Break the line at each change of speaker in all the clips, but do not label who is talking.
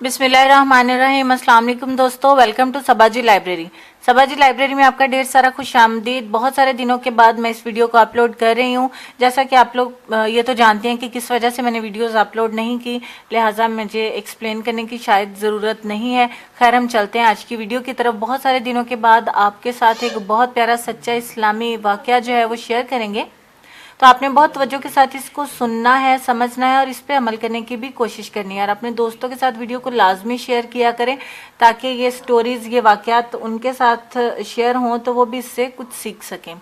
बिस्मिल्लाहिर्रहमानिर्रहीम। अस्सलाम वालेकुम दोस्तों, वेलकम टू सबाजी लाइब्रेरी। सबाजी लाइब्रेरी में आपका ढेर सारा खुशामदीद। बहुत सारे दिनों के बाद मैं इस वीडियो को अपलोड कर रही हूँ। जैसा कि आप लोग ये तो जानते हैं कि किस वजह से मैंने वीडियोस अपलोड नहीं की, लिहाजा मुझे एक्सप्लेन करने की शायद ज़रूरत नहीं है। खैर, हम चलते हैं आज की वीडियो की तरफ। बहुत सारे दिनों के बाद आपके साथ एक बहुत प्यारा सच्चा इस्लामी वाक़या जो है वो शेयर करेंगे, तो आपने बहुत तवज्जो के साथ इसको सुनना है, समझना है और इस पे अमल करने की भी कोशिश करनी है। और अपने दोस्तों के साथ वीडियो को लाजमी शेयर किया करें ताकि ये स्टोरीज, ये वाक़यात उनके साथ शेयर हों तो वो भी इससे कुछ सीख सकें।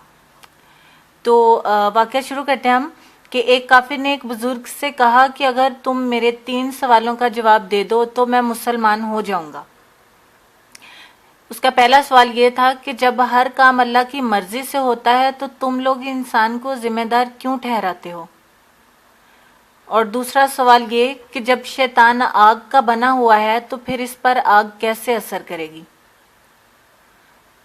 तो वाक़या शुरू करते हैं हम कि एक काफिर ने एक बुजुर्ग से कहा कि अगर तुम मेरे 3 सवालों का जवाब दे दो तो मैं मुसलमान हो जाऊंगा। उसका पहला सवाल ये था कि जब हर काम अल्लाह की मर्जी से होता है तो तुम लोग इंसान को जिम्मेदार क्यों ठहराते हो। और दूसरा सवाल ये कि जब शैतान आग का बना हुआ है तो फिर इस पर आग कैसे असर करेगी।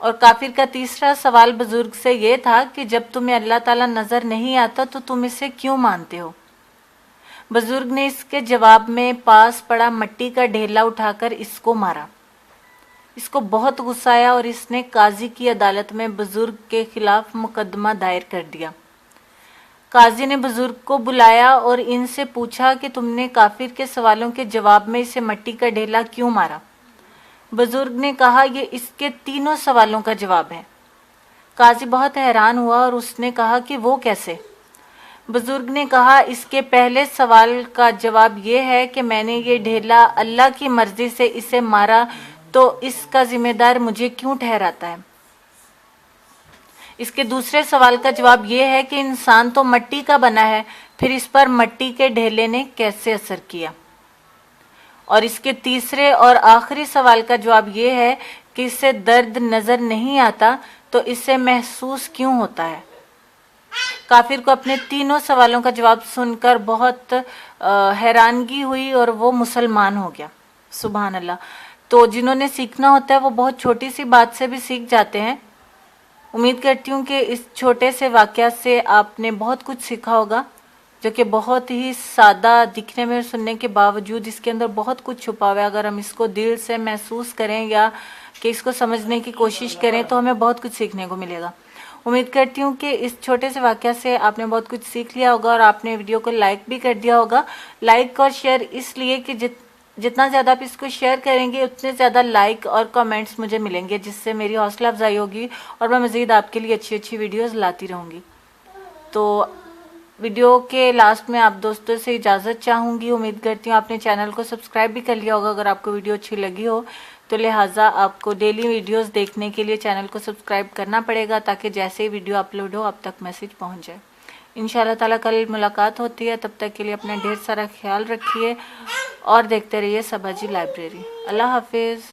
और काफिर का तीसरा सवाल बुजुर्ग से ये था कि जब तुम्हें अल्लाह ताला नजर नहीं आता तो तुम इसे क्यों मानते हो। बुजुर्ग ने इसके जवाब में पास पड़ा मट्टी का ढेला उठाकर इसको मारा। इसको बहुत गुस्सा आया और इसने काजी की अदालत में बुजुर्ग के खिलाफ मुकदमा दायर कर दिया। काजी ने बुजुर्ग को बुलाया और इनसे पूछा कि तुमने काफिर के सवालों के जवाब में इसे मट्टी का ढेला क्यों मारा। बुजुर्ग ने कहा, ये इसके तीनों सवालों का जवाब है। काजी बहुत हैरान हुआ और उसने कहा कि वो कैसे। बुजुर्ग ने कहा, इसके पहले सवाल का जवाब ये है कि मैंने ये ढेला अल्लाह की मर्जी से इसे मारा तो इसका जिम्मेदार मुझे क्यों ठहराता है। इसके दूसरे सवाल का जवाब यह है कि इंसान तो मट्टी का बना है, फिर इस पर मट्टी के ढेले ने कैसे असर किया। और इसके तीसरे और आखिरी सवाल का जवाब यह है कि इसे दर्द नजर नहीं आता तो इसे महसूस क्यों होता है। काफिर को अपने तीनों सवालों का जवाब सुनकर बहुत हैरानगी हुई और वो मुसलमान हो गया। सुभान अल्लाह। तो जिन्होंने सीखना होता है वो बहुत छोटी सी बात से भी सीख जाते हैं। उम्मीद करती हूँ कि इस छोटे से वाक़या से आपने बहुत कुछ सीखा होगा, जो कि बहुत ही सादा दिखने में, सुनने के बावजूद इसके अंदर बहुत कुछ छुपा हुआ है। अगर हम इसको दिल से महसूस करें या कि इसको समझने की कोशिश करें तो हमें बहुत कुछ सीखने को मिलेगा। उम्मीद करती हूँ कि इस छोटे से वाक़या से आपने बहुत कुछ सीख लिया होगा और आपने वीडियो को लाइक भी कर दिया होगा। लाइक और शेयर इसलिए कि जितना ज़्यादा आप इसको शेयर करेंगे उतने ज़्यादा लाइक और कमेंट्स मुझे मिलेंगे, जिससे मेरी हौसला अफजाई होगी और मैं मज़ीद आपके लिए अच्छी अच्छी वीडियोस लाती रहूँगी। तो वीडियो के लास्ट में आप दोस्तों से इजाज़त चाहूँगी। उम्मीद करती हूँ आपने चैनल को सब्सक्राइब भी कर लिया होगा अगर आपको वीडियो अच्छी लगी हो, तो लिहाजा आपको डेली वीडियोस देखने के लिए चैनल को सब्सक्राइब करना पड़ेगा ताकि जैसे ही वीडियो अपलोड हो आप तक मैसेज पहुँच जाए। इंशाअल्लाह ताला कल मुलाकात होती है, तब तक के लिए अपना ढेर सारा ख्याल रखिए और देखते रहिए सबाजी लाइब्रेरी। अल्लाह हाफिज़।